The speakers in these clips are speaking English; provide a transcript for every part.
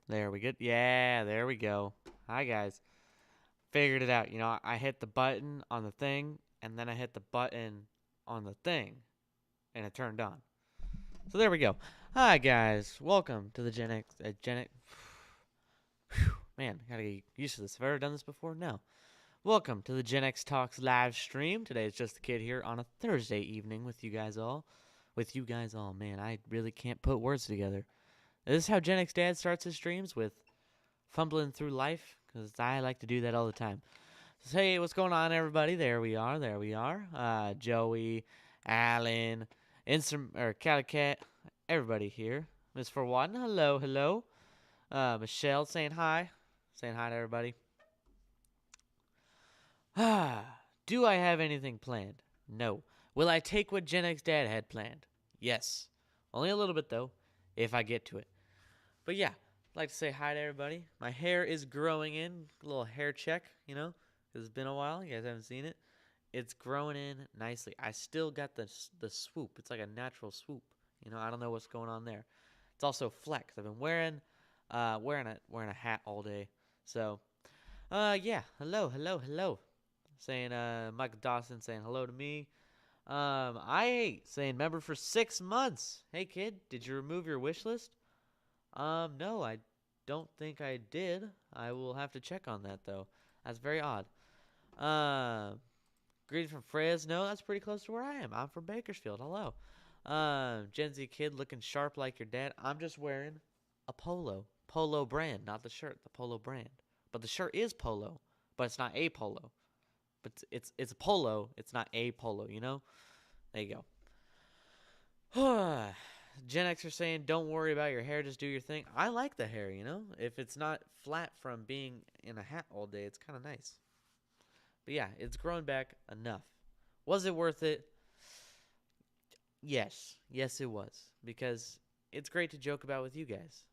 There we go. Yeah, there we go. Hi, guys. Figured it out. I hit the button on the thing, and then I hit the button on the thing, and it turned on. So there we go. Hi, guys. Welcome to the Gen X. Man, gotta get used to this. Have I ever done this before? No. Welcome to the Gen X Talks live stream. Today it's just the kid here on a Thursday evening with you guys all. Man, I really can't put words together. This is how Gen X Dad starts his streams, with fumbling through life, because I like to do that all the time. So, hey, what's going on, everybody? There we are. Joey, Alan, Calicat, everybody here. Miss For One, hello, hello. Michelle saying hi. Saying hi to everybody. Do I have anything planned? No. Will I take what Gen X Dad had planned? Yes. Only a little bit, though, if I get to it. But yeah, I'd like to say hi to everybody. My hair is growing in. A little hair check, because it's been a while. You guys haven't seen it. It's growing in nicely. I still got the swoop. It's like a natural swoop. I don't know what's going on there. It's also flex. I've been wearing a hat all day. So, yeah. Hello, hello, hello. Saying Michael Dawson saying hello to me. I saying member for 6 months. Hey kid, did you remove your wish list? No, I don't think I did. I will have to check on that though. That's very odd. Greeting from Fresno. That's pretty close to where I am. I'm from Bakersfield. Hello. Gen Z kid looking sharp like your dad. I'm just wearing a polo brand, not the shirt, the polo brand. But the shirt is polo, but it's not a polo. But it's a polo. It's not a polo. There you go. Gen X are saying, don't worry about your hair, just do your thing. I like the hair, If it's not flat from being in a hat all day, it's kind of nice. But yeah, it's grown back enough. Was it worth it? Yes. Yes, it was. Because it's great to joke about with you guys.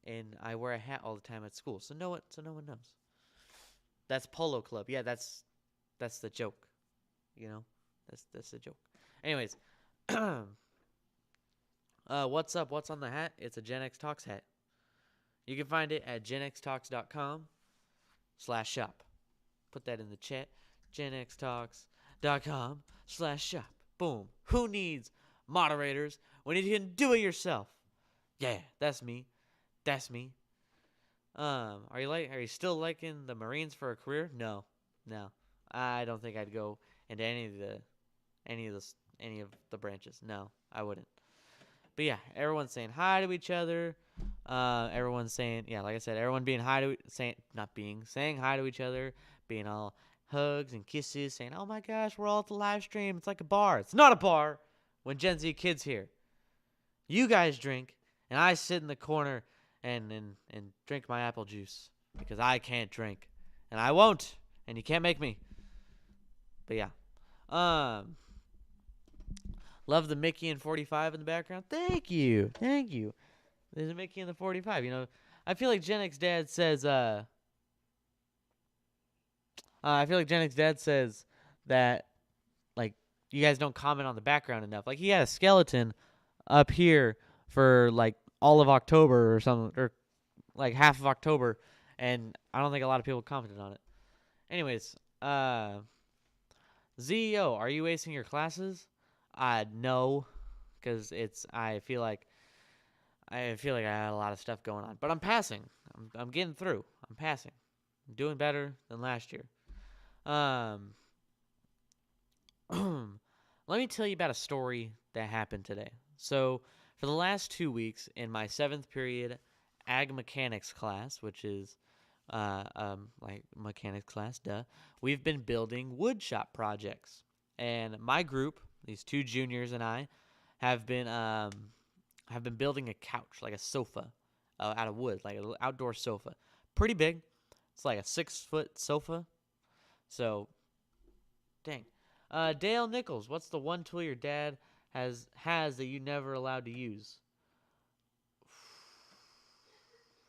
And I wear a hat all the time at school, so no one knows. That's Polo Club. Yeah, that's the joke. You know? That's the joke. Anyways, what's up? What's on the hat? It's a Gen X Talks hat. You can find it at genxtalks.com/shop. Put that in the chat. genxtalks.com/shop. Boom. Who needs moderators when you can do it yourself? Yeah, that's me. That's me. Are you still liking the Marines for a career? No. No. I don't think I'd go into any of the branches. No, I wouldn't. But yeah, everyone's saying hi to each other. Everyone's saying, yeah, like I said, everyone being hi to saying hi to each other, being all hugs and kisses, saying, "Oh my gosh, we're all at the live stream. It's like a bar." It's not a bar when Gen Z kids here. You guys drink, and I sit in the corner and drink my apple juice because I can't drink, and I won't, and you can't make me. But yeah, um, love the Mickey and 45 in the background. Thank you, thank you. There's a Mickey in the 45. I feel like Gen X Dad says. I feel like Gen X Dad says that, like, you guys don't comment on the background enough. Like, he had a skeleton up here for like all of October or something, or like half of October, and I don't think a lot of people commented on it. Anyways, ZEO, are you acing your classes? No, because I feel like I had a lot of stuff going on, but I'm passing. I'm getting through. I'm passing. I'm doing better than last year. Um, let me tell you about a story that happened today. So, for the last 2 weeks in my seventh period ag mechanics class, which is like mechanics class, duh, we've been building wood shop projects. And my group, these two juniors and I, have been building a couch, like a sofa, out of wood, like an outdoor sofa. Pretty big. It's like a 6-foot sofa. So, dang. Dale Nichols, what's the one tool your dad has that you never allowed to use?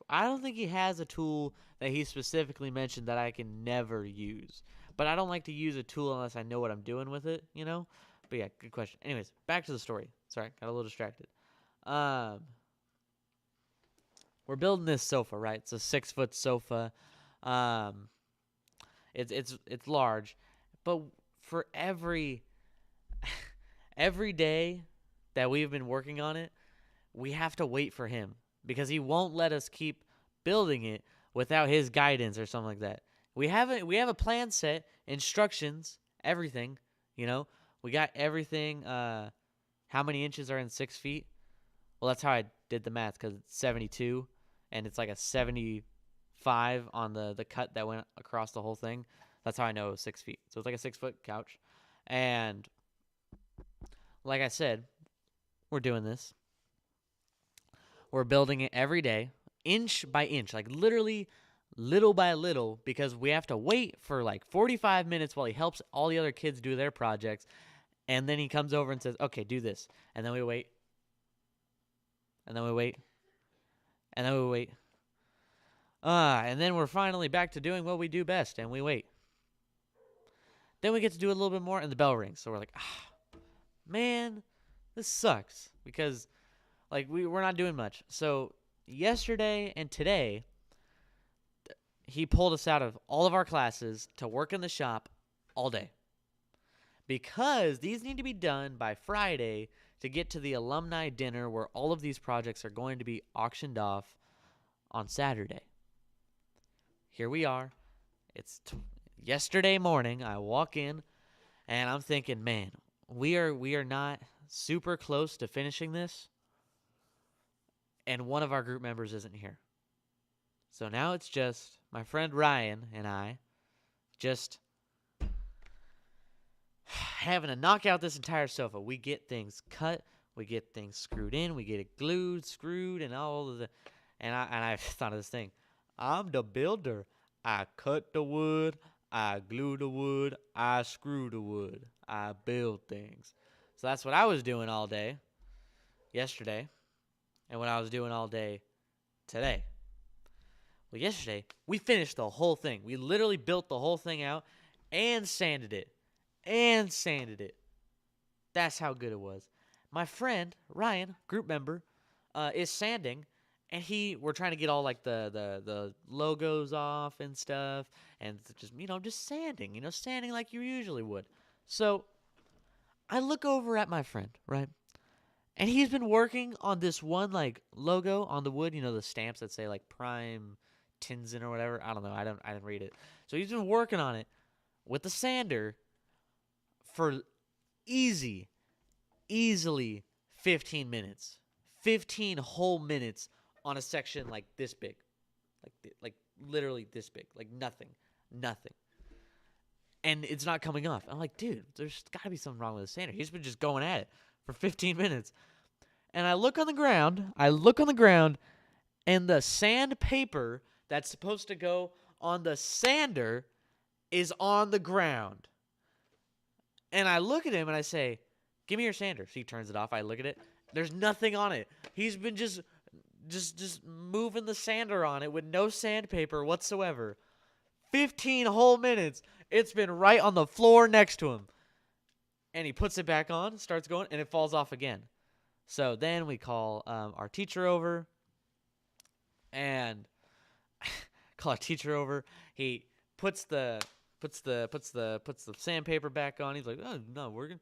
I don't think he has a tool that he specifically mentioned that I can never use. But I don't like to use a tool unless I know what I'm doing with it. But yeah, good question. Anyways, back to the story. Sorry, got a little distracted. Um, we're building this sofa, right? It's a 6-foot sofa. Um, it's large, but for every day that we've been working on it, we have to wait for him because he won't let us keep building it without his guidance or something like that. We have a plan set, instructions, everything. You know, we got everything. How many inches are in 6 feet? Well, that's how I did the math because it's 72, and it's like a 75 on the cut that went across the whole thing. That's how I know it was 6 feet. So it's like a 6-foot couch, and like I said, we're doing this. We're building it every day, inch by inch, like literally little by little, because we have to wait for like 45 minutes while he helps all the other kids do their projects. And then he comes over and says, okay, do this. And then we wait. And then we wait. And then we wait. And then we're finally back to doing what we do best, and we wait. Then we get to do a little bit more, and the bell rings. So we're like, man, this sucks. Because, like, we're not doing much. So yesterday and today, he pulled us out of all of our classes to work in the shop all day. Because these need to be done by Friday to get to the alumni dinner where all of these projects are going to be auctioned off on Saturday. Here we are. It's yesterday morning. I walk in, and I'm thinking, man, we are not super close to finishing this, and one of our group members isn't here. So now it's just my friend Ryan and I just having to knock out this entire sofa. We get things cut, we get things screwed in, we get it glued, screwed, and all of the. And I thought of this thing. I'm the builder. I cut the wood, I glue the wood, I screw the wood, I build things. So that's what I was doing all day yesterday, and what I was doing all day today. Well, yesterday we finished the whole thing. We literally built the whole thing out and sanded it. That's how good it was. My friend, Ryan, group member, is sanding, and we're trying to get all like the logos off and stuff, and just sanding like you usually would. So I look over at my friend, right? And he's been working on this one like logo on the wood, the stamps that say like Prime Tinson or whatever. I don't know. I didn't read it. So he's been working on it with the sander for easily 15 minutes. 15 whole minutes on a section like this big. Like literally this big. Like nothing. And it's not coming off. I'm like, dude, there's got to be something wrong with the sander. He's been just going at it for 15 minutes. And I look on the ground, and the sandpaper that's supposed to go on the sander is on the ground. And I look at him and I say, give me your sander. So he turns it off. I look at it. There's nothing on it. He's been just moving the sander on it with no sandpaper whatsoever. 15 whole minutes. It's been right on the floor next to him. And he puts it back on, starts going, and it falls off again. So then we call our teacher over, and He puts the sandpaper back on. He's like, oh no, we're gonna.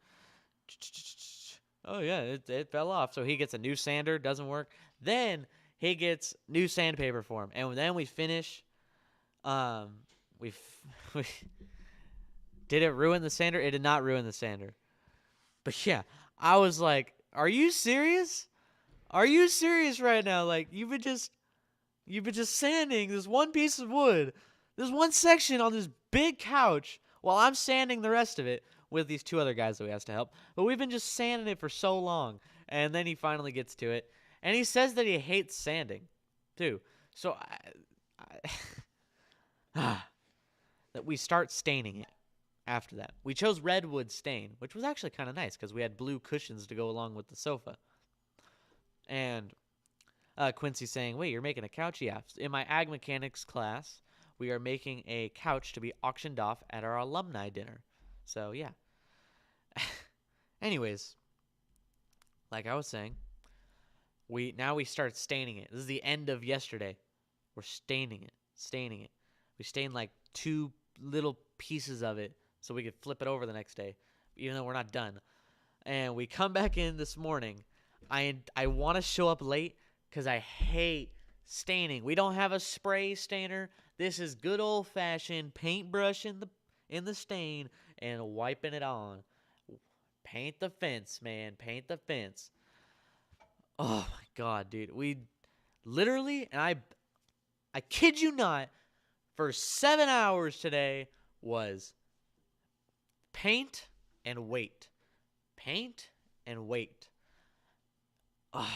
Oh yeah, it fell off. So he gets a new sander, doesn't work. Then he gets new sandpaper for him, and then we finish. We did it ruin the sander? It did not ruin the sander. But yeah, I was like, are you serious? Are you serious right now? Like you've been just sanding this one piece of wood, this one section on this big couch, while I'm sanding the rest of it with these two other guys that we asked to help. But we've been just sanding it for so long, and then he finally gets to it, and he says that he hates sanding, too. So that we start staining it. After that, we chose redwood stain, which was actually kind of nice because we had blue cushions to go along with the sofa. And Quincy saying, wait, you're making a couch? Yeah. In my ag mechanics class, we are making a couch to be auctioned off at our alumni dinner. So, yeah. Anyways, like I was saying, We start staining it. This is the end of yesterday. We're staining it. We stained like 2 little pieces of it so we could flip it over the next day, even though we're not done. And we come back in this morning. I want to show up late because I hate staining. We don't have a spray stainer. This is good old fashioned paintbrush in the stain and wiping it on. Paint the fence, man. Paint the fence. Oh my god, dude. We literally, and I kid you not, for 7 hours today was paint and wait. Paint and wait. Oh.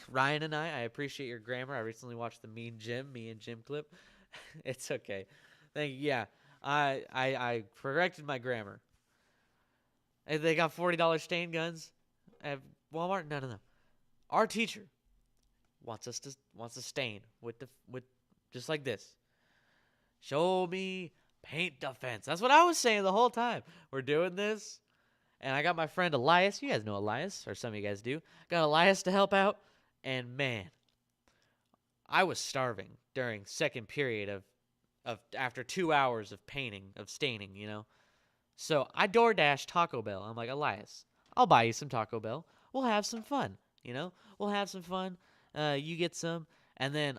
Ryan and I appreciate your grammar. I recently watched the me and Jim clip. It's okay. Thank you. Yeah, I corrected my grammar. And they got $40 stain guns at Walmart. No. Our teacher wants to stain with just like this. Show me paint the fence. That's what I was saying the whole time. We're doing this, and I got my friend Elias. You guys know Elias, or some of you guys do. Got Elias to help out, and man, I was starving during second period of after 2 hours of painting, of staining, So I DoorDash Taco Bell. I'm like, Elias, I'll buy you some Taco Bell. We'll have some fun, We'll have some fun. You get some. And then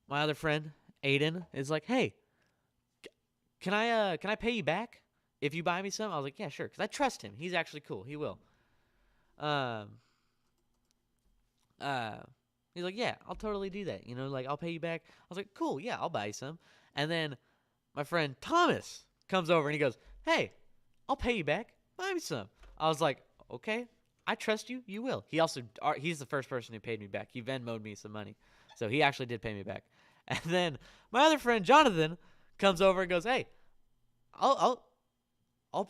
my other friend, Aiden, is like, hey, can I pay you back if you buy me some? I was like, yeah, sure, because I trust him. He's actually cool. He will. He's like, yeah, I'll totally do that. I'll pay you back. I was like, cool, yeah, I'll buy you some. And then my friend Thomas comes over and he goes, hey, I'll pay you back. Buy me some. I was like, okay, I trust you. You will. He's the first person who paid me back. He Venmo'd me some money. So he actually did pay me back. And then my other friend Jonathan comes over and goes, hey, I'll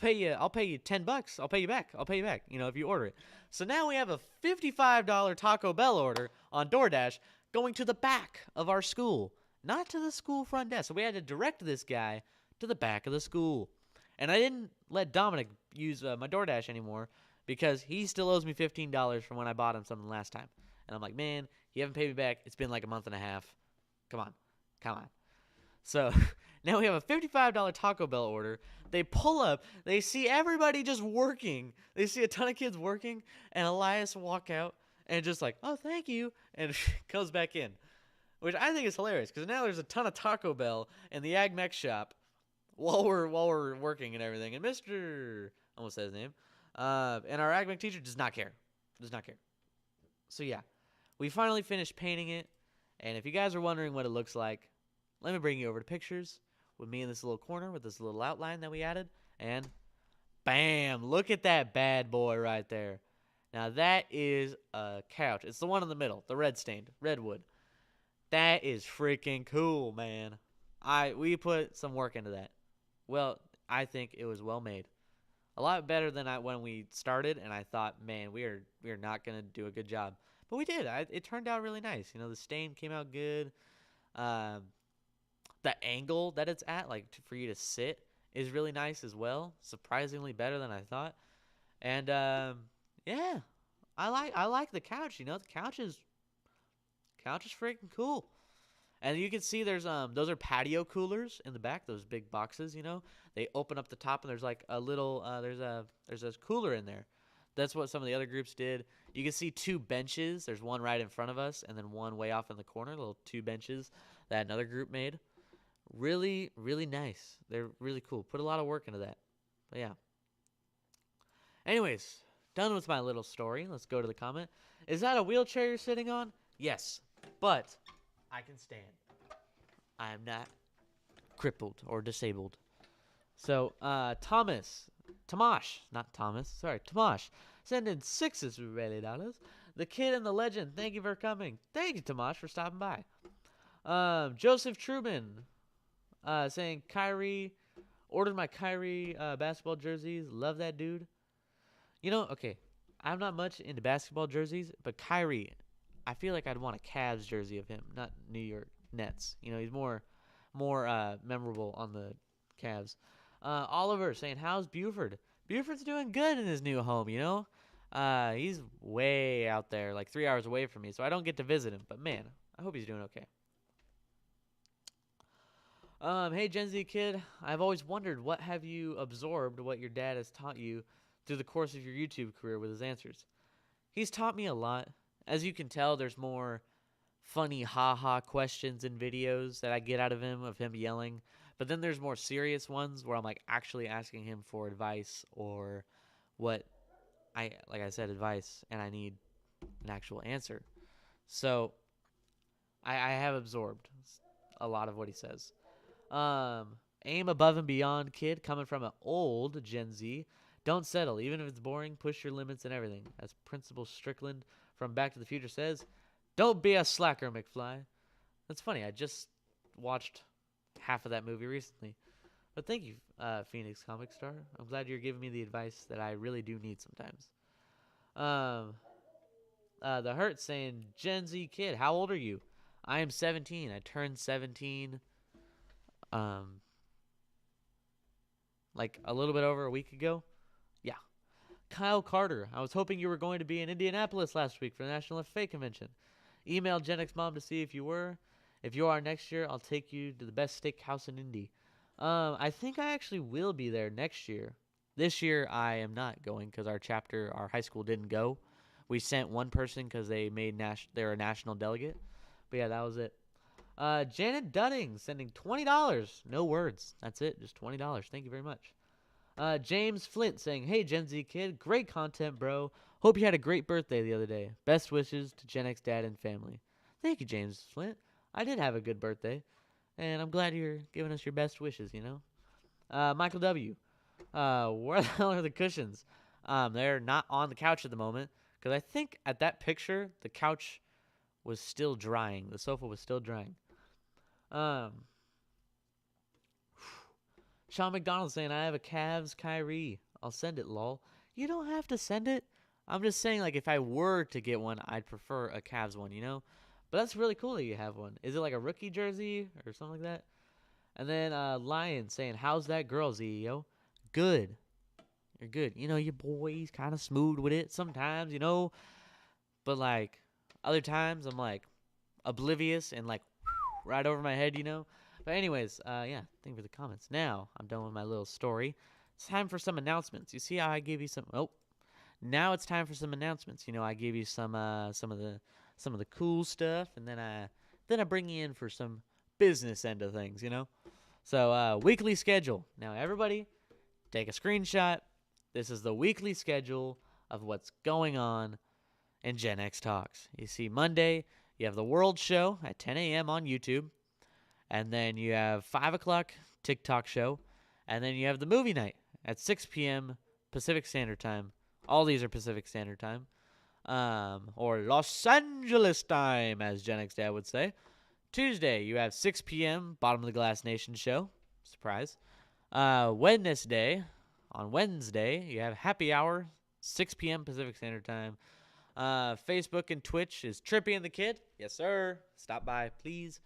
pay you $10. I'll pay you back. If you order it. So now we have a $55 Taco Bell order on DoorDash going to the back of our school, not to the school front desk. So we had to direct this guy to the back of the school. And I didn't let Dominic use my DoorDash anymore because he still owes me $15 from when I bought him something last time. And I'm like, man, you haven't paid me back. It's been like a month and a half. Come on. So now we have a $55 Taco Bell order. They pull up. They see everybody just working. They see a ton of kids working. And Elias walk out and just like, oh, thank you. And goes back in. Which I think is hilarious because now there's a ton of Taco Bell in the Ag Mech shop while we're working and everything. And Mr. almost said his name. And our Ag Mech teacher does not care. So yeah, we finally finished painting it. And if you guys are wondering what it looks like, let me bring you over to pictures with me in this little corner with this little outline that we added. And bam, look at that bad boy right there. Now that is a couch. It's the one in the middle, the redwood. That is freaking cool, man. We put some work into that. Well, I think it was well made. A lot better than when we started, and I thought, man, we are not going to do a good job. But we did. It turned out really nice. The stain came out good. The angle that it's at, for you to sit, is really nice as well. Surprisingly better than I thought. And yeah, I like the couch. The couch is freaking cool. And you can see there's those are patio coolers in the back. Those big boxes. They open up the top and there's like a little there's a cooler in there. That's what some of the other groups did. You can see 2 benches. There's one right in front of us and then one way off in the corner. Little 2 benches that another group made. Really, really nice. They're really cool. Put a lot of work into that. But yeah. Anyways, done with my little story. Let's go to the comment. Is that a wheelchair you're sitting on? Yes, but I can stand. I am not crippled or disabled. So, Tomash, send in 6 $really. The Kid and the Legend, thank you for coming. Thank you, Tomash, for stopping by. Joseph Truman, saying Kyrie, ordered my Kyrie basketball jerseys. Love that dude. Okay, I'm not much into basketball jerseys, but Kyrie, I feel like I'd want a Cavs jersey of him, not New York Nets. He's more memorable on the Cavs. Oliver saying, how's Buford? Buford's doing good in his new home, He's way out there, like 3 hours away from me, so I don't get to visit him. But man, I hope he's doing okay. Hey Gen Z kid, I've always wondered what have you absorbed what your dad has taught you through the course of your YouTube career with his answers. He's taught me a lot. As you can tell, there's more funny haha questions and videos that I get out of him yelling. But then there's more serious ones where I'm like actually asking him for advice or what like I said, advice, and I need an actual answer. So I have absorbed a lot of what he says. Aim above and beyond, kid, coming from an old Gen Z. Don't settle, even if it's boring. Push your limits and everything. As Principal Strickland from Back to the Future says, "Don't be a slacker, McFly." That's funny. I just watched half of that movie recently. But thank you, Phoenix Comic Star. I'm glad you're giving me the advice that I really do need sometimes. The Hurt saying, Gen Z kid, how old are you? I am 17. I turned 17 like a little bit over a week ago. Yeah. Kyle Carter, I was hoping you were going to be in Indianapolis last week for the National FFA convention. Email Gen X Mom to see if you were. If you are next year, I'll take you to the best steakhouse in Indy. I think I actually will be there next year. This year I am not going because our high school didn't go. We sent one person because they're a national delegate. But yeah, that was it. Janet Dunning sending $20. No words. That's it. Just $20. Thank you very much. James Flint saying, hey, Gen Z kid. Great content, bro. Hope you had a great birthday the other day. Best wishes to Gen X dad and family. Thank you, James Flint. I did have a good birthday. And I'm glad you're giving us your best wishes, you know. Michael W. Where the hell are the cushions? They're not on the couch at the moment. Because I think at that picture, the couch was still drying. The sofa was still drying. Sean McDonald saying, I have a Cavs Kyrie. I'll send it, lol. You don't have to send it. I'm just saying, like, if I were to get one, I'd prefer a Cavs one, you know? But that's really cool that you have one. Is it like a rookie jersey or something like that? And then Lion saying, how's that girl, CEO? Good. You're good. You know, your boy's kind of smooth with it sometimes, you know? But, like, other times I'm, like, oblivious and, like, right over my head, you know? But anyways, yeah, thank you for the comments. Now, I'm done with my little story. It's time for some announcements. You see how I gave you some... Oh, now it's time for some announcements. You know, I gave you some of the cool stuff, and then I bring you in for some business end of things, you know? So, weekly schedule. Now, everybody, take a screenshot. This is the weekly schedule of what's going on in Gen X Talks. You see, Monday, you have the World Show at 10 a.m. on YouTube. And then you have 5 o'clock TikTok show. And then you have the movie night at 6 p.m. Pacific Standard Time. All these are Pacific Standard Time. Or Los Angeles time, as Gen X Dad would say. Tuesday, you have 6 p.m. Bottom of the Glass Nation show. Surprise. Wednesday, you have happy hour, 6 p.m. Pacific Standard Time. Facebook and Twitch is Trippy and the Kid. Yes, sir. Stop by, please.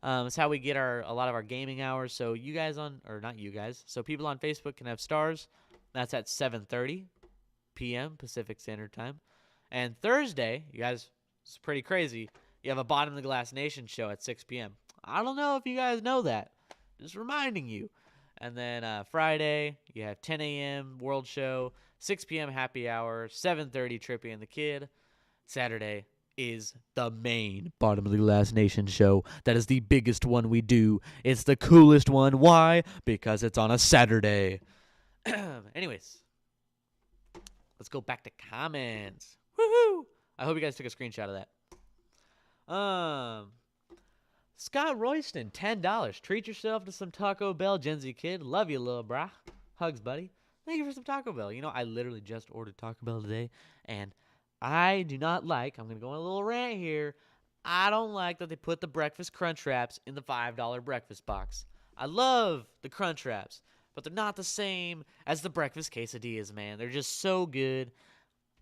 It's how we get a lot of our gaming hours. So you guys not you guys. So people on Facebook can have stars. That's at 7:30 p.m. Pacific Standard Time. And Thursday, you guys, it's pretty crazy. You have a Bottom of the Glass Nation show at 6 p.m. I don't know if you guys know that. Just reminding you. And then Friday, you have 10 a.m. World Show, 6 p.m. Happy Hour, 7:30 Trippy and the Kid. Saturday is the main Bottom of the Glass Nation show. That is the biggest one we do. It's the coolest one. Why? Because it's on a Saturday. Anyways, let's go back to comments. Woohoo! I hope you guys took a screenshot of that. Scott Royston, $10. Treat yourself to some Taco Bell, Gen Z kid. Love you, little brah. Hugs, buddy. Thank you for some Taco Bell. You know, I literally just ordered Taco Bell today, and I do not like, I'm going to go on a little rant here, I don't like that they put the breakfast crunch wraps in the $5 breakfast box. I love the crunch wraps, but they're not the same as the breakfast quesadillas, man. They're just so good,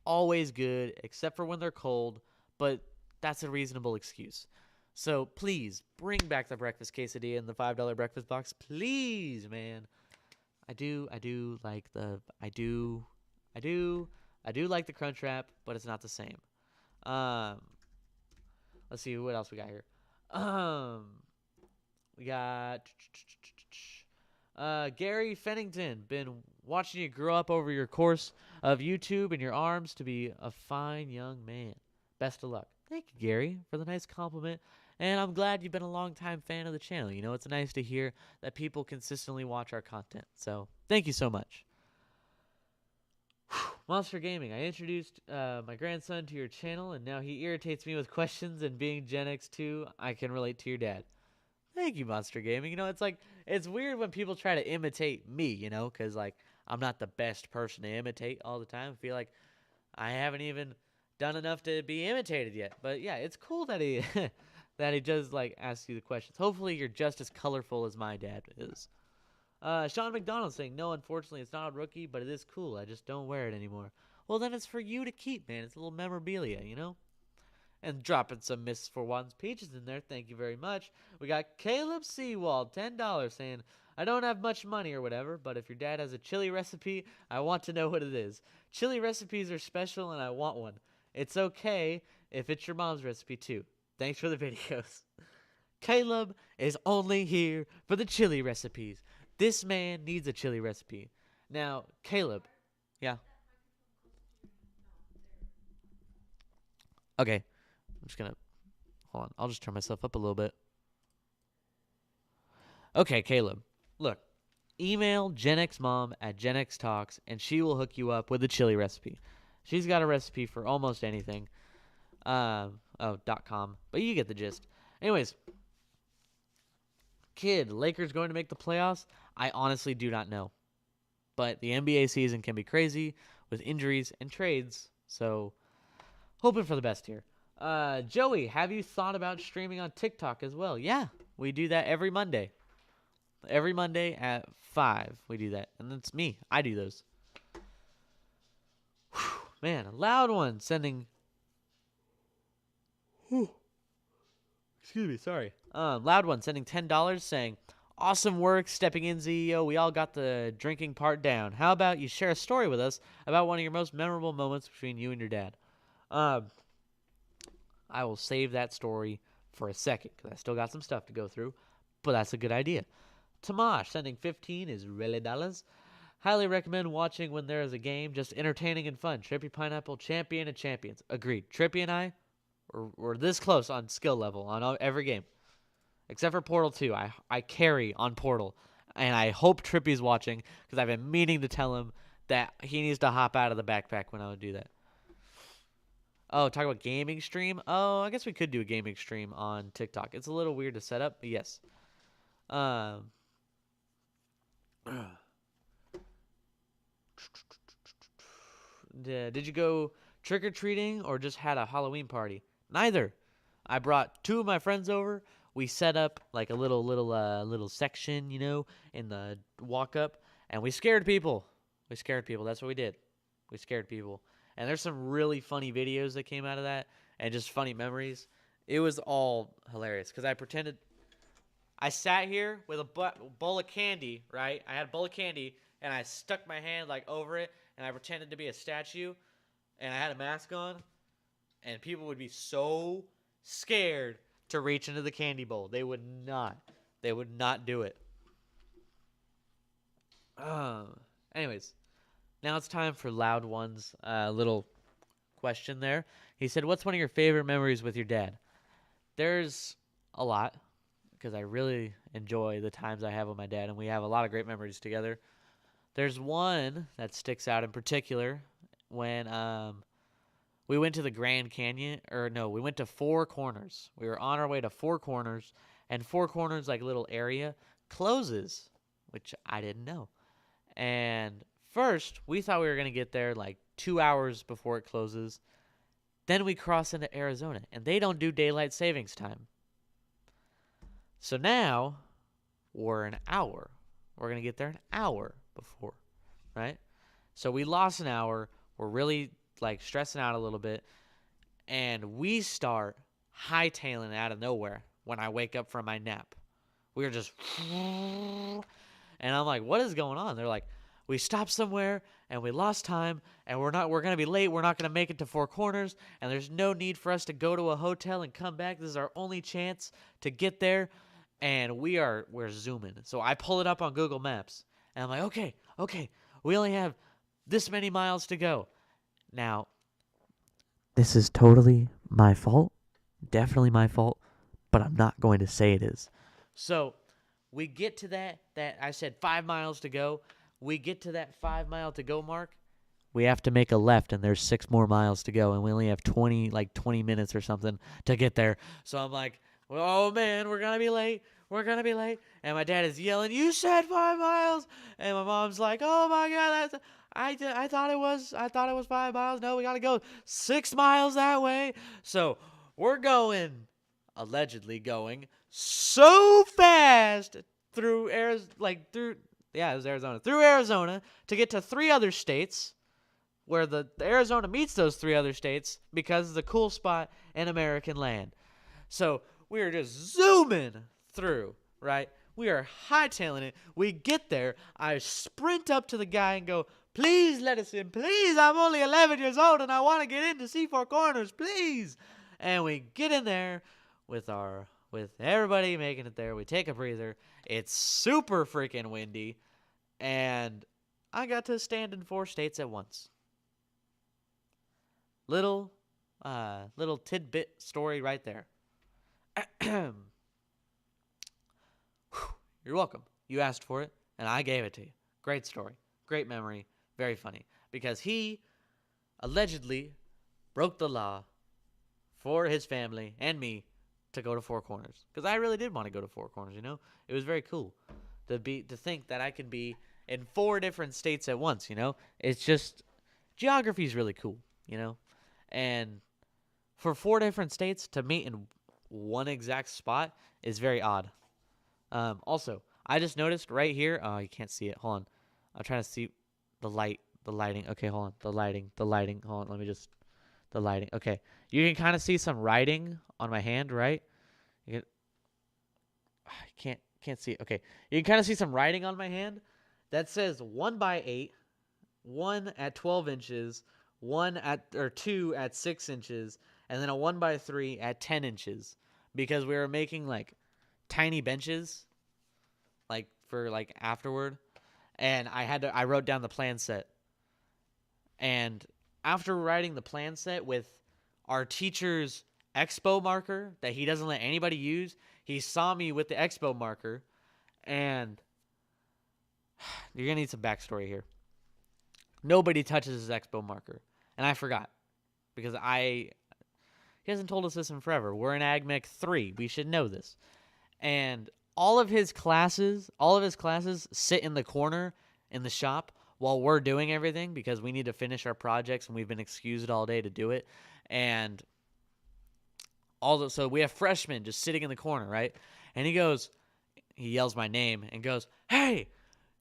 always good, except for when they're cold, but that's a reasonable excuse. So please, bring back the breakfast quesadilla in the $5 breakfast box. Please, man. I do I do like the Crunchwrap, but it's not the same. Um, let's see what else we got here. We got Gary Fennington. Been watching you grow up over your course of YouTube and your arms to be a fine young man. Best of luck. Thank you, Gary, for the nice compliment. And I'm glad you've been a long-time fan of the channel. You know, it's nice to hear that people consistently watch our content. So, thank you so much. Monster Gaming. I introduced my grandson to your channel, and now he irritates me with questions, and being Gen X too, I can relate to your dad. Thank you, Monster Gaming. You know, it's like, it's weird when people try to imitate me, you know, because, like, I'm not the best person to imitate all the time. I feel like I haven't even done enough to be imitated yet. But, yeah, it's cool that he that he does, like, ask you the questions. Hopefully you're just as colorful as my dad is. Sean McDonald saying, no, unfortunately, it's not a rookie, but it is cool. I just don't wear it anymore. Well, then it's for you to keep, man. It's a little memorabilia, you know? And dropping some Miss for One's Peaches in there. Thank you very much. We got Caleb Seawald, $10, saying, I don't have much money or whatever, but if your dad has a chili recipe, I want to know what it is. Chili recipes are special, and I want one. It's okay if it's your mom's recipe, too. Thanks for the videos. Caleb is only here for the chili recipes. This man needs a chili recipe. Now, Caleb. Yeah. Okay. I'm just going to. Hold on. I'll just turn myself up a little bit. Okay, Caleb. Look. Email GenXMom at GenXTalks, and she will hook you up with a chili recipe. She's got a recipe for almost anything. .com. But you get the gist. Anyways. Kid, Lakers going to make the playoffs? I honestly do not know. But the NBA season can be crazy with injuries and trades. So, hoping for the best here. Joey, have you thought about streaming on TikTok as well? Yeah, we do that every Monday. Every Monday at 5, we do that. And it's me. I do those. Whew, man, a loud one sending... Excuse me, sorry. Loud one sending $10 saying, awesome work stepping in, CEO. We all got the drinking part down. How about you share a story with us about one of your most memorable moments between you and your dad? I will save that story for a second because I still got some stuff to go through, but that's a good idea. Tamash sending 15 is really dollars. Highly recommend watching when there is a game. Just entertaining and fun. Trippy Pineapple, champion of champions. Agreed. Trippy and I, we're this close on skill level on every game. Except for Portal 2. I carry on Portal. And I hope Trippy's watching because I've been meaning to tell him that he needs to hop out of the backpack when I would do that. Oh, talk about gaming stream? Oh, I guess we could do a gaming stream on TikTok. It's a little weird to set up, but yes. Did you go trick-or-treating or just had a Halloween party? Neither. I brought 2 of my friends over. We set up like a little section, you know, in the walk-up, and we scared people. That's what we did. We scared people. And there's some really funny videos that came out of that and just funny memories. It was all hilarious because I sat here with a bowl of candy, right? I had a bowl of candy, and I stuck my hand like over it, and I pretended to be a statue, and I had a mask on, and people would be so scared to reach into the candy bowl. They would not do it. Anyways, now it's time for Loud One's little question there. He said, what's one of your favorite memories with your dad? There's a lot because I really enjoy the times I have with my dad, and we have a lot of great memories together. There's one that sticks out in particular when we went to the Grand Canyon, we went to Four Corners. We were on our way to Four Corners, and Four Corners, like little area, closes, which I didn't know. And first, we thought we were going to get there like 2 hours before it closes. Then we cross into Arizona, and they don't do daylight savings time. So now, we're an hour. We're going to get there an hour before, right? So we lost an hour. We're really like stressing out a little bit, and we start hightailing out of nowhere when I wake up from my nap. We were just, and I'm like, what is going on? They're like, we stopped somewhere and we lost time and we're going to be late. We're not going to make it to Four Corners and there's no need for us to go to a hotel and come back. This is our only chance to get there and we're zooming. So I pull it up on Google Maps and I'm like, okay, we only have this many miles to go. Now, this is totally my fault, definitely my fault, but I'm not going to say it is. So we get to that I said 5 miles to go. We get to that 5 mile to go mark. We have to make a left and there's 6 more miles to go and we only have 20 minutes or something to get there. So I'm like, oh man, we're going to be late. We're going to be late. And my dad is yelling, you said 5 miles. And my mom's like, oh my God, I thought it was 5 miles. No, we got to go 6 miles that way. So we're allegedly going so fast through Arizona to get to 3 other states where the Arizona meets those 3 other states because it's a cool spot in American land. So we are just zooming through, right? We are hightailing it. We get there. I sprint up to the guy and go, please let us in. Please, I'm only 11 years old and I want to get in to see Four Corners, please. And we get in there with everybody making it there. We take a breather. It's super freaking windy. And I got to stand in 4 states at once. Little tidbit story right there. You're welcome. You asked for it, and I gave it to you. Great story. Great memory. Very funny. Because he allegedly broke the law for his family and me to go to Four Corners. Because I really did want to go to Four Corners, you know? It was very cool to think that I could be in 4 different states at once, you know? It's just, geography is really cool, you know? And for 4 different states to meet in one exact spot is very odd. Also, I just noticed right here, oh, you can't see it. Hold on. I'm trying to see the lighting. Okay, hold on. The lighting. Hold on, the lighting. Okay. You can kind of see some writing on my hand, right? I can't see it. Okay. You can kind of see some writing on my hand that says 1x8, 1 at 12 inches, 2 at 6 inches, and then a 1x3 at 10 inches because we were making tiny benches for afterward, and I wrote down the plan set. And after writing the plan set with our teacher's expo marker that he doesn't let anybody use, he saw me with the expo marker, and you're going to need some backstory here. Nobody touches his expo marker, and I forgot because he hasn't told us this in forever. We're in AgMech 3. We should know this. And all of his classes sit in the corner in the shop while we're doing everything because we need to finish our projects and we've been excused all day to do it. And so we have freshmen just sitting in the corner, right? And he yells my name and goes, hey,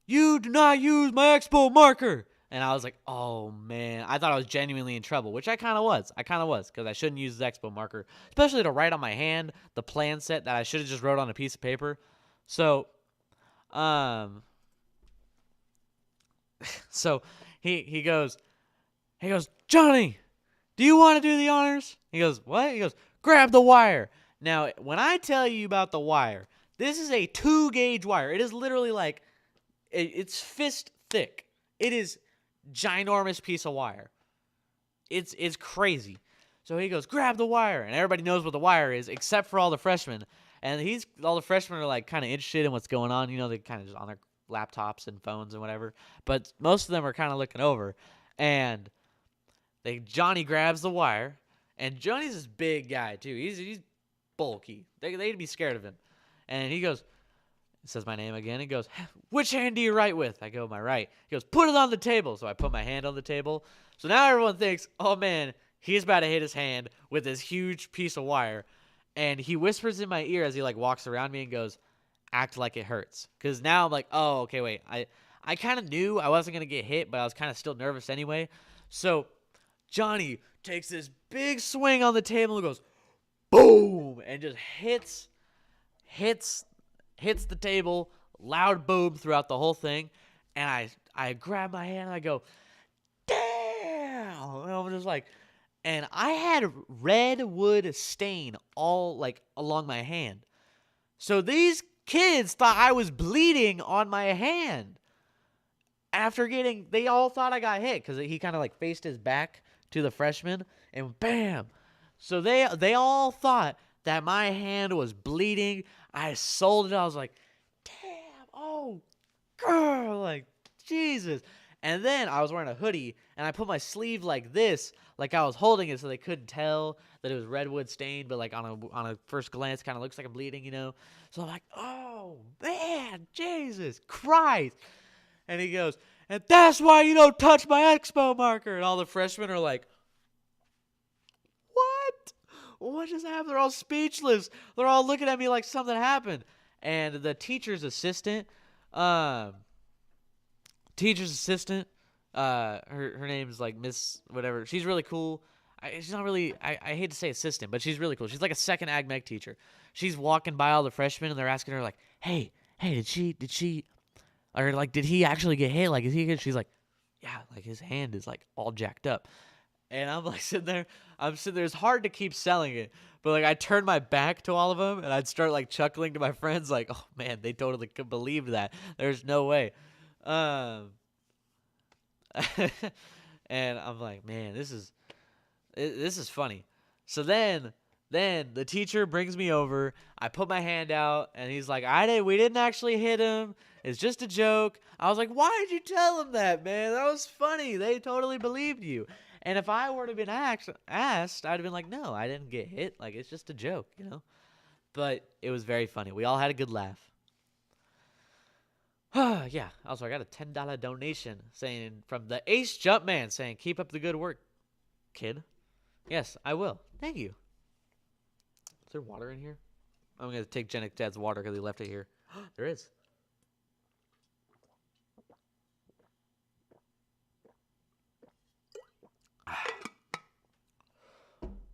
you do not use my expo marker. And I was like, oh, man. I thought I was genuinely in trouble, which I kind of was. Because I shouldn't use the expo marker, especially to write on my hand the plan set that I should have just wrote on a piece of paper. So, he goes, Johnny, do you want to do the honors? He goes, what? He goes, grab the wire. Now, when I tell you about the wire, this is a 2-gauge wire. It is literally it's fist thick. It is ginormous piece of wire. It's crazy. So he goes, grab the wire. And everybody knows what the wire is except for all the freshmen. And all the freshmen are kind of interested in what's going on. You know, they're kind of just on their laptops and phones and whatever. But most of them are kind of looking over. And Johnny grabs the wire. And Johnny's this big guy, too. He's bulky. They'd be scared of him. And he goes, says my name again. He goes, which hand do you write with? I go, my right. He goes, put it on the table. So I put my hand on the table. So now everyone thinks, oh, man, he's about to hit his hand with this huge piece of wire. And he whispers in my ear as he walks around me and goes, act like it hurts. Because now I'm like, oh, okay, wait. I kind of knew I wasn't going to get hit, but I was kind of still nervous anyway. So Johnny takes this big swing on the table and goes, boom, and just hits the table, loud boom throughout the whole thing. And I grab my hand and I go, damn. And I'm just like, and I had redwood stain all like along my hand. So these kids thought I was bleeding on my hand. They all thought I got hit because he kind of like faced his back to the freshman and bam. So they all thought that my hand was bleeding. I sold it. I was like, damn, oh, girl, like, Jesus. And then I was wearing a hoodie, and I put my sleeve like this, like I was holding it so they couldn't tell that it was redwood stained, but like on a first glance, kind of looks like I'm bleeding, you know? So I'm like, oh, man, Jesus Christ. And he goes, and that's why you don't touch my expo marker. And all the freshmen are like, what? What just happened? They're all speechless. They're all looking at me like something happened. And the teacher's assistant, her name's like Miss whatever. She's really cool. She's not really, I hate to say assistant, but she's really cool. She's like a second ag mech teacher. She's walking by all the freshmen and they're asking her like, hey, did she, or like, did he actually get hit? Like, is he good? She's like, yeah, like his hand is like all jacked up. And I'm like sitting there. It's hard to keep selling it. But like I turned my back to all of them and I'd start like chuckling to my friends like, oh man, they totally could believe that. There's no way. And I'm like, man, this is funny. So then the teacher brings me over. I put my hand out and he's like, we didn't actually hit him. It's just a joke. I was like, why did you tell him that, man? That was funny. They totally believed you. And if I were to have been asked, I'd have been like, no, I didn't get hit. Like, it's just a joke, you know? But it was very funny. We all had a good laugh. Yeah. Also, I got a $10 donation saying from the Ace Jumpman saying, keep up the good work, kid. Yes, I will. Thank you. Is there water in here? I'm going to take Jennick's dad's water because he left it here. There is.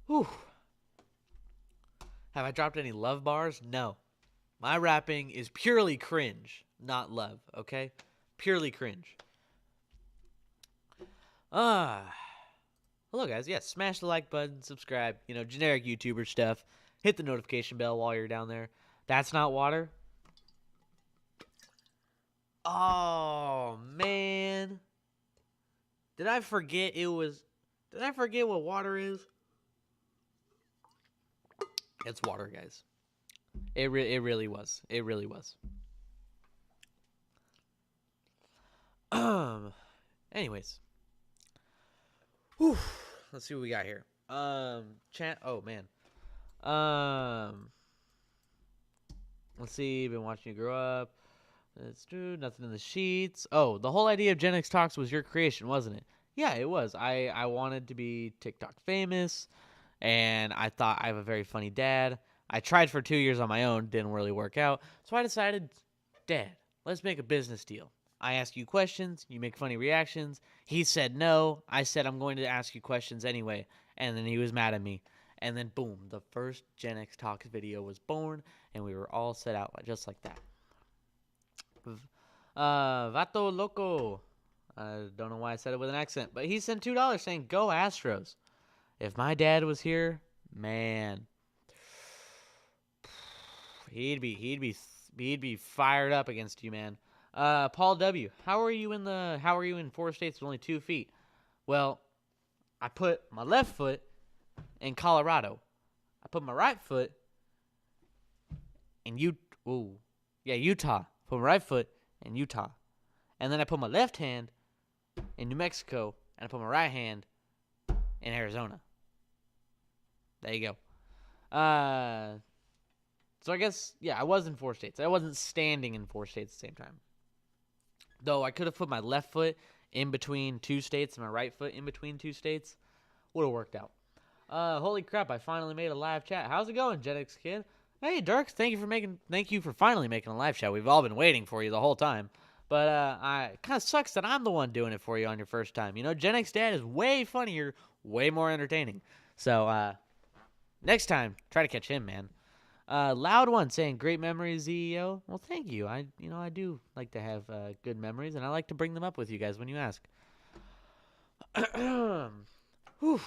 Whew. Have I dropped any love bars? No. My rapping is purely cringe, not love, okay? Purely cringe. Hello, guys. Yes, smash the like button, subscribe, generic YouTuber stuff. Hit the notification bell while you're down there. That's not water? Oh, man. Did I forget what water is? It's water, guys. It really was. It really was. Anyways. Whew. Let's see what we got here. Chat. Oh, man. Let's see. Been watching you grow up. That's true. Nothing in the sheets. Oh, the whole idea of Gen X Talks was your creation, wasn't it? Yeah, it was. I wanted to be TikTok famous. And I thought I have a very funny dad. I tried for 2 years on my own. Didn't really work out. So I decided, Dad, let's make a business deal. I ask you questions. You make funny reactions. He said no. I said I'm going to ask you questions anyway. And then he was mad at me. And then, boom, the first Gen X Talks video was born. And we were all set out just like that. Vato Loco. I don't know why I said it with an accent. But he sent $2 saying, go Astros. If my dad was here, man, he'd be fired up against you, man. Paul W. How are you in 4 states with only 2 feet? Well, I put my left foot in Colorado. I put my right foot in Utah. Put my right foot in Utah. And then I put my left hand in New Mexico and I put my right hand in Arizona. There you go. So I guess, I was in 4 states. I wasn't standing in 4 states at the same time. Though I could have put my left foot in between 2 states and my right foot in between 2 states. Would have worked out. Holy crap, I finally made a live chat. How's it going, Gen X Kid? Hey, Dirk, thank you for finally making a live chat. We've all been waiting for you the whole time. But it kind of sucks that I'm the one doing it for you on your first time. Gen X Dad is way funnier, way more entertaining. So, next time, try to catch him, man. Loud one saying great memories, CEO. Well, thank you. I do like to have good memories, and I like to bring them up with you guys when you ask. Whew.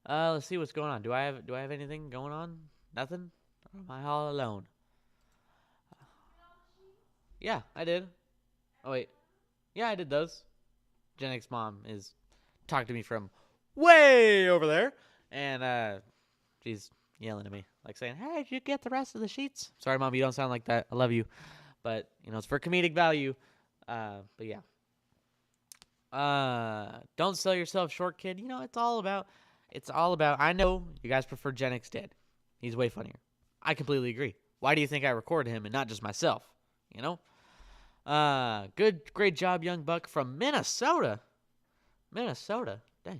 Let's see what's going on. Do I have anything going on? Nothing? Or am I all alone? Yeah, I did. Oh wait. Yeah, I did those. Gen X mom is talking to me from way over there, and she's yelling at me, like saying, "Hey, did you get the rest of the sheets?" Sorry, mom, you don't sound like that. I love you, but it's for comedic value. But yeah. Don't sell yourself short, kid. It's all about. I know you guys prefer Gen X Dead. He's way funnier. I completely agree. Why do you think I recorded him and not just myself? You know. Great job, young buck from Minnesota. Minnesota, dang,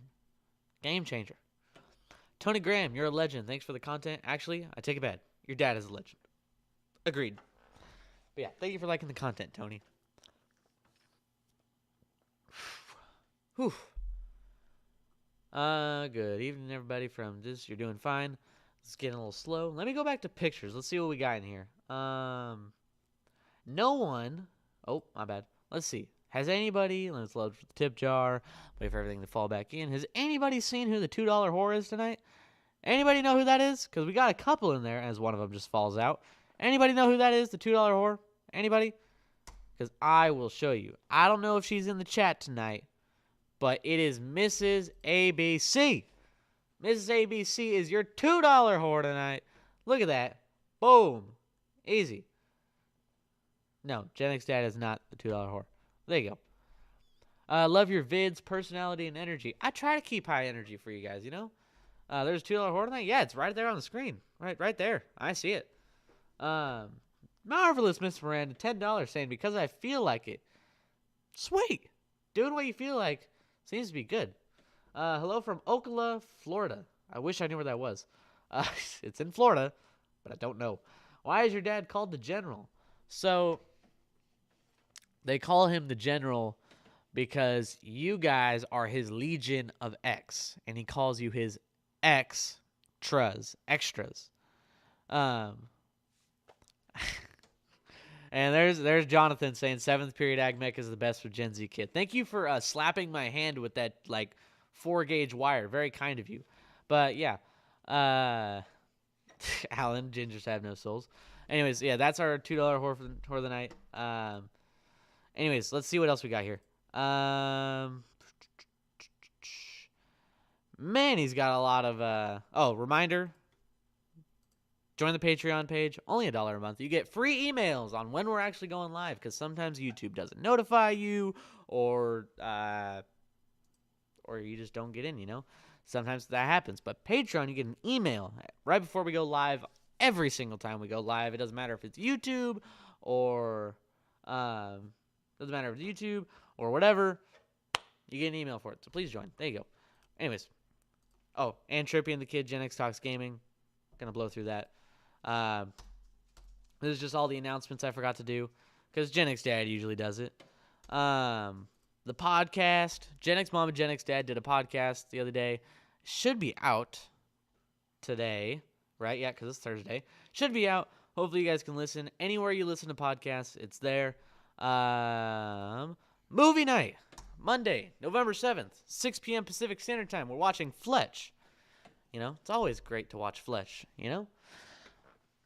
game changer. Tony Graham, you're a legend. Thanks for the content. Actually, I take it back. Your dad is a legend. Agreed. But yeah, thank you for liking the content, Tony. Whew. Good evening, everybody from this. You're doing fine. It's getting a little slow. Let me go back to pictures. Let's see what we got in here. No one. Oh, my bad. Let's see. Has anybody? Let's load for the tip jar. Wait for everything to fall back in. Has anybody seen who the $2 whore is tonight? Anybody know who that is? Because we got a couple in there, as one of them just falls out. Anybody know who that is? The $2 whore? Anybody? Because I will show you. I don't know if she's in the chat tonight, but it is Mrs. ABC. Mrs. ABC is your $2 whore tonight. Look at that. Boom. Easy. No, Gen X Dad is not the $2 whore. There you go. Love your vids, personality, and energy. I try to keep high energy for you guys, There's a $2 whore tonight. Yeah, it's right there on the screen. Right there. I see it. Marvelous, Miss Miranda. $10 saying, because I feel like it. Sweet. Doing what you feel like seems to be good. Hello from Ocala, Florida. I wish I knew where that was. It's in Florida, but I don't know. Why is your dad called the General? So, they call him the General because you guys are his Legion of X, and he calls you his extras. And there's Jonathan saying 7th period Ag Mech is the best for Gen Z kid. Thank you for slapping my hand with that 4-gauge wire. Very kind of you. But yeah, Alan, gingers have no souls. Anyways, yeah, that's our $2 whore for the night. Anyways, let's see what else we got here. Man, he's got a lot of reminder. Join the Patreon page. Only $1 a month. You get free emails on when we're actually going live, because sometimes YouTube doesn't notify you, or you just don't get in. Sometimes that happens. But Patreon, you get an email right before we go live. Every single time we go live, it doesn't matter if it's YouTube or whatever. You get an email for it. So please join. There you go. Anyways. Oh, and Trippy and the Kid, Gen X Talks Gaming. Gonna blow through that. This is just all the announcements I forgot to do, because Gen X Dad usually does it. The podcast, Gen X Mom and Gen X Dad did a podcast the other day. Should be out today, right? Yeah, because it's Thursday. Should be out. Hopefully you guys can listen. Anywhere you listen to podcasts, it's there. Movie night, Monday, November 7th, 6 p.m. Pacific Standard Time. We're watching Fletch. It's always great to watch Fletch,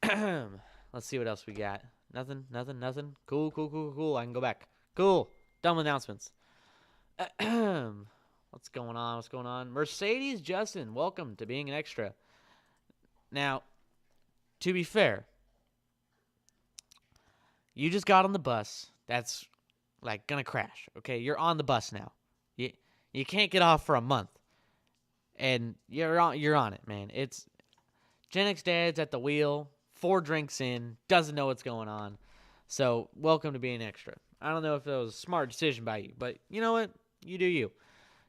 Let's see what else we got. Nothing. Cool. I can go back. Cool. Done with announcements. What's going on? Mercedes Justin, welcome to being an extra. Now, to be fair, you just got on the bus. That's gonna crash. Okay, you're on the bus now. You can't get off for a month. And you're on it, man. It's Gen X Dad's at the wheel, 4 drinks in, doesn't know what's going on. So, welcome to being extra. I don't know if that was a smart decision by you, but you know what? You do you.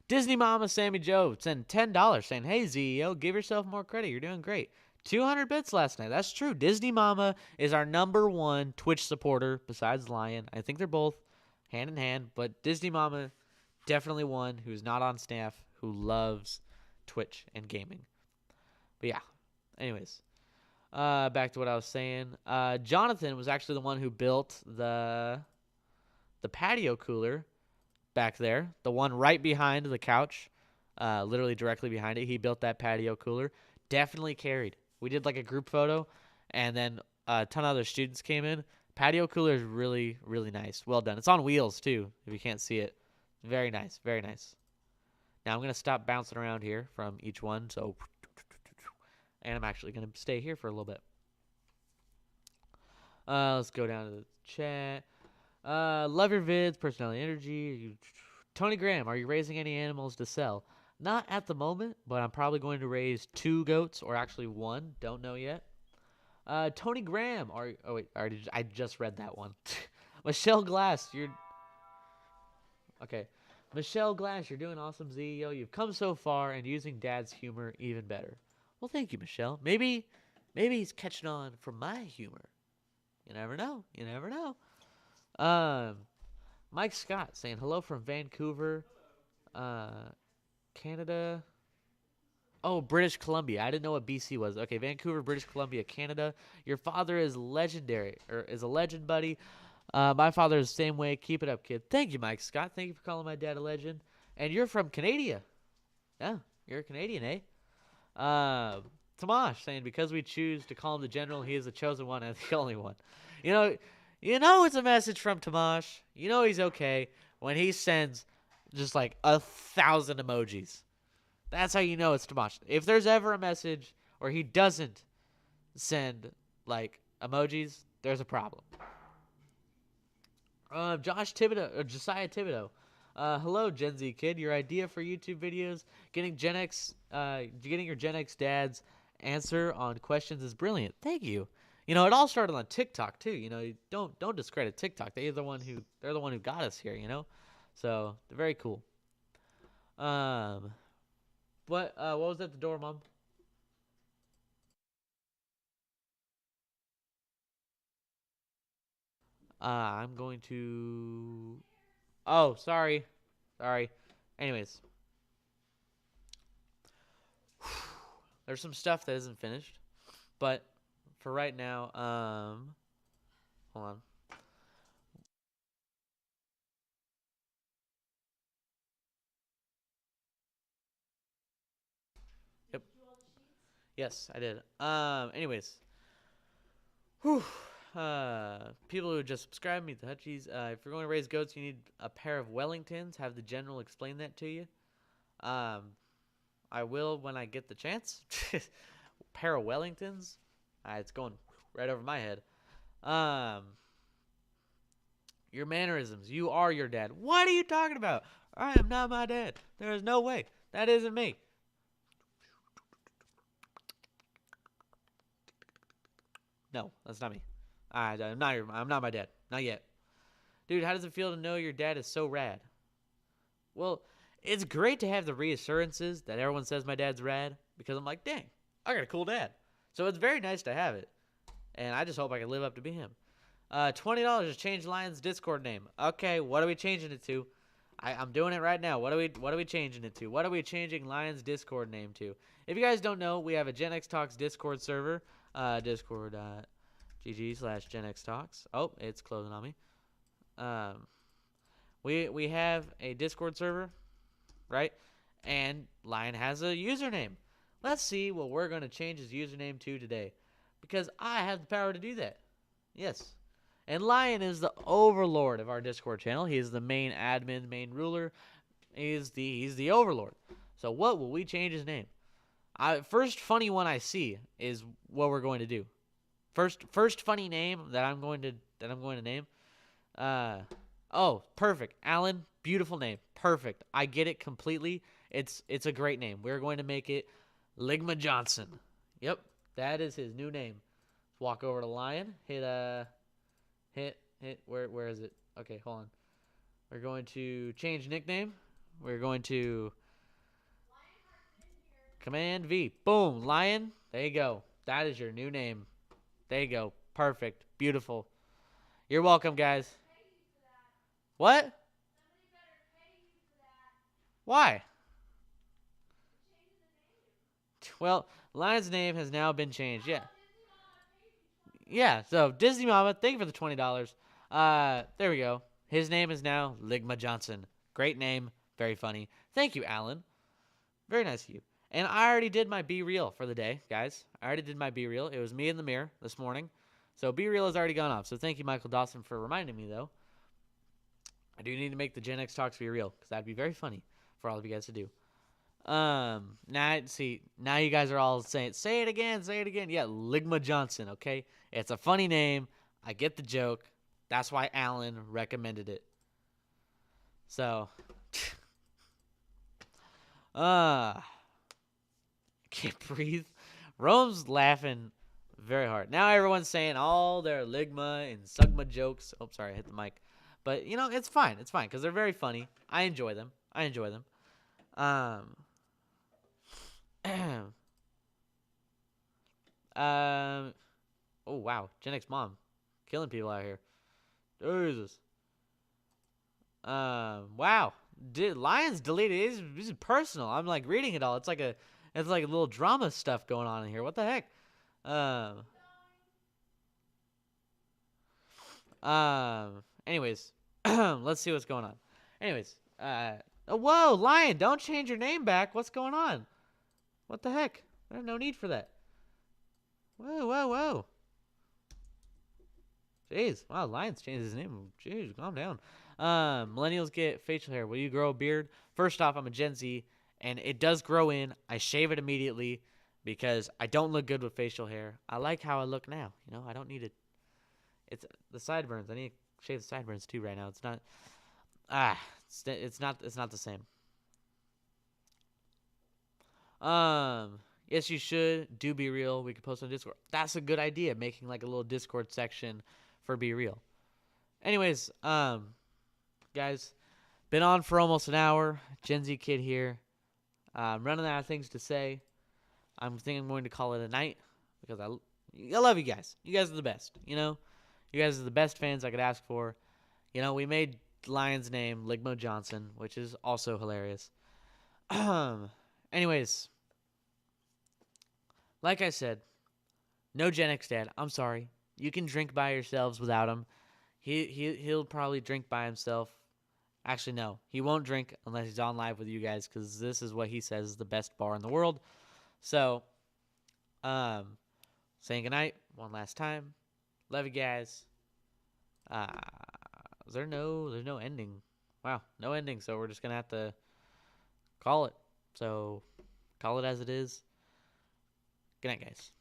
Disney Mama Sammy Joe sent $10 saying, hey, ZEO, give yourself more credit. You're doing great. 200 bits last night. That's true. Disney Mama is our #1 Twitch supporter besides Lion. I think they're both hand in hand, but Disney Mama, definitely one who's not on staff, who loves Twitch and gaming. But yeah, Anyways, back to what I was saying. Jonathan was actually the one who built the patio cooler back there, the one right behind the couch, literally directly behind it. He built that patio cooler. Definitely carried. We did like a group photo, and then a ton of other students came in. Patio cooler is really, really nice. Well done. It's on wheels too, if you can't see it. Very nice, very nice. Now I'm gonna stop bouncing around here from each one. So, and I'm actually gonna stay here for a little bit. Let's go down to the chat. Love your vids, personality, energy. Tony Graham, are you raising any animals to sell? Not at the moment, but I'm probably going to raise 2 goats, or actually 1. Don't know yet. Tony Graham, oh wait, I just read that one. Michelle Glass, you're okay. Michelle Glass, you're doing awesome, Z. Yo, you've come so far, and using Dad's humor even better. Well, thank you, Michelle. Maybe he's catching on from my humor. You never know. You never know. Mike Scott saying hello from Vancouver, Canada. Oh, British Columbia. I didn't know what BC was. Okay, Vancouver, British Columbia, Canada. Your father is legendary, or is a legend, buddy. My father is the same way. Keep it up, kid. Thank you, Mike Scott. Thank you for calling my dad a legend. And you're from Canada. Yeah, you're a Canadian, eh? Tomash saying because we choose to call him the general, he is the chosen one and the only one. You know, it's a message from Tomash. You know he's okay when he sends just like 1,000 emojis. That's how you know it's Tomash. If there's ever a message or he doesn't send like emojis, there's a problem. Josiah Thibodeau. Hello, Gen Z kid. Your idea for YouTube videos, getting your Gen X dad's answer on questions is brilliant. Thank you. You know, it all started on TikTok too. You know, don't discredit TikTok. They're the one who got us here. You know, so they're very cool. What was at the door, Mom? I'm going to. Oh, sorry. Anyways, there's some stuff that isn't finished, but for right now, hold on. Yep. Yes, I did. Anyways, whew. People who just subscribe me to Hutchies. If you're going to raise goats, you need a pair of Wellingtons. Have the general explain that to you. I will when I get the chance. Pair of Wellingtons. It's going right over my head. Your mannerisms. You are your dad. What are you talking about? I am not my dad. There is no way. That isn't me. No, that's not me. I'm not my dad. Not yet. Dude, how does it feel to know your dad is so rad? Well, it's great to have the reassurances that everyone says my dad's rad because I'm like, dang, I got a cool dad. So it's very nice to have it. And I just hope I can live up to be him. $20 to change Lion's Discord name. Okay, what are we changing it to? I'm doing it right now. What are we changing it to? What are we changing Lion's Discord name to? If you guys don't know, we have a Gen X Talks Discord server. Discord.gg/Gen X Talks. Oh, it's closing on me. We have a Discord server, right? And Lion has a username. Let's see what we're going to change his username to today. Because I have the power to do that. Yes. And Lion is the overlord of our Discord channel. He is the main admin, main ruler. He's the overlord. So what will we change his name? First funny one I see is what we're going to do. First funny name that I'm going to name. Oh, perfect. Alan, beautiful name. Perfect. I get it completely. It's a great name. We're going to make it Ligma Johnson. Yep, that is his new name. Let's walk over to Lion. Hit where is it? Okay, hold on. We're going to change nickname. We're going to Command V. Boom, Lion. There you go. That is your new name. There you go. Perfect. Beautiful. You're welcome, guys. What? Why? Well, Lion's name has now been changed. Yeah. Yeah. So Disney Mama, thank you for the $20. There we go. His name is now Ligma Johnson. Great name. Very funny. Thank you, Alan. Very nice of you. And I already did my Be Real for the day, guys. I already did my Be Real. It was me in the mirror this morning. So Be Real has already gone off. So thank you, Michael Dawson, for reminding me, though. I do need to make the Gen X Talks Be Real because that'd be very funny for all of you guys to do. Now you guys are all saying, say it again. Yeah, Ligma Johnson, okay? It's a funny name. I get the joke. That's why Alan recommended it. So, can't breathe. Rome's laughing very hard. Now everyone's saying all their Ligma and Sugma jokes. Oh, sorry, I hit the mic. But, it's fine. It's fine because they're very funny. I enjoy them. Oh, wow. Gen X mom. Killing people out here. Jesus. Wow. Lions deleted. This is personal. I'm like reading it all. It's like a little drama stuff going on in here. What the heck? Um. Anyways, let's see what's going on. Anyways, whoa, Lion! Don't change your name back. What's going on? What the heck? There's no need for that. Whoa. Jeez, wow, Lion's changed his name. Jeez, calm down. Millennials get facial hair. Will you grow a beard? First off, I'm a Gen Z, and it does grow in. I shave it immediately because I don't look good with facial hair. I like how I look now. I don't need it. It's the sideburns. I need to shave the sideburns too right now. It's not. It's not the same. Yes, you should do Be Real. We could post on Discord. That's a good idea. Making like a little Discord section for Be Real. Anyways, guys, been on for almost an hour. Gen Z Kid here. I'm running out of things to say. I'm going to call it a night because I love you guys. You guys are the best. You guys are the best fans I could ask for. We made Lion's name Ligmo Johnson, which is also hilarious. Anyways, like I said, no Gen X dad. I'm sorry. You can drink by yourselves without him. He'll probably drink by himself. Actually, no. He won't drink unless he's on live with you guys because this is what he says is the best bar in the world. So, saying goodnight one last time. Love you guys. There's no ending. Wow, no ending. So we're just gonna have to call it. So call it as it is. Good night, guys.